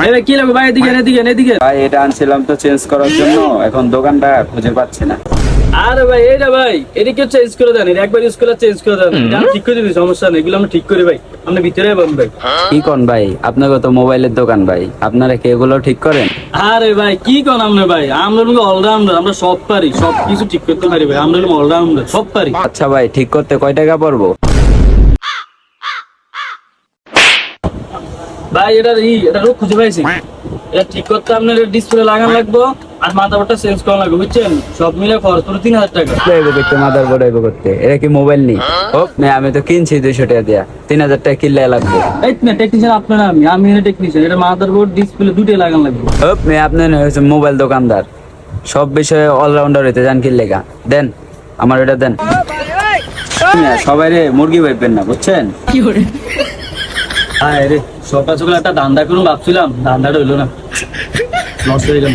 এবার কি লাগবে ভাই? এদিকে এদিকে এদিকে। ভাই এটা আনছিলাম তো চেঞ্জ করার জন্য, এখন দোকানটা খুঁজে পাচ্ছি না। আরে ভাই এইটা ভাই এদিকে চেঞ্জ করে দেন, এটা একবার ইউজ করে চেঞ্জ করে দেন, এটা আমি ঠিক করে দিবি, সমস্যা নেই, এগুলো আমরা ঠিক করি ভাই। আপনি ভিতরে পাবেন ভাই। কি কোন ভাই, আপনাকে তো মোবাইলের দোকান ভাই, আপনারা কি এগুলো ঠিক করেন? আরে ভাই কি কোন আপনি ভাই, আমরা হলো অলরাউন্ডার, আমরা সব পারি, সব কিছু ঠিক করতে পারি ভাই, আমরা হলো অলরাউন্ডার, সব পারি। আচ্ছা ভাই, ঠিক করতে কয় টাকা পড়বো? ভাই এটা রোগ খুঁজে পাইছি, এটা ঠিক করতে আপনার ডিসপ্লে লাগানো লাগবে আর মাথাটা চেঞ্জ করা লাগবে, বুঝছেন? সব মিলে খরচ পুরো 3000 টাকা। এবো করতে মাদারবোর্ড এবো করতে, এটা কি মোবাইল নেই? হোক না, আমি তো কিনছি 200 টাকা দিয়া, 3000 টাকা কিনলে লাগবে। এই না টেকনিশিয়ান আপনারা, আমি এর টেকনিশিয়ান, এটা মাদারবোর্ড ডিসপ্লে দুটোই লাগানো লাগবে। হোক না, আপনি হচ্ছে মোবাইল দোকানদার, সব বিষয়ে অলরাউন্ডার হইতে জান, কি লেগা দেন আমার এটা দেন। সবাই রে মুরগি ভাববেন না, বুঝছেন? হ্যাঁ রে, সকাল সকাল একটা ধান্দা করুন ভাবছিলাম, ধান্দাটা হইলো না, লস হয়ে গেল।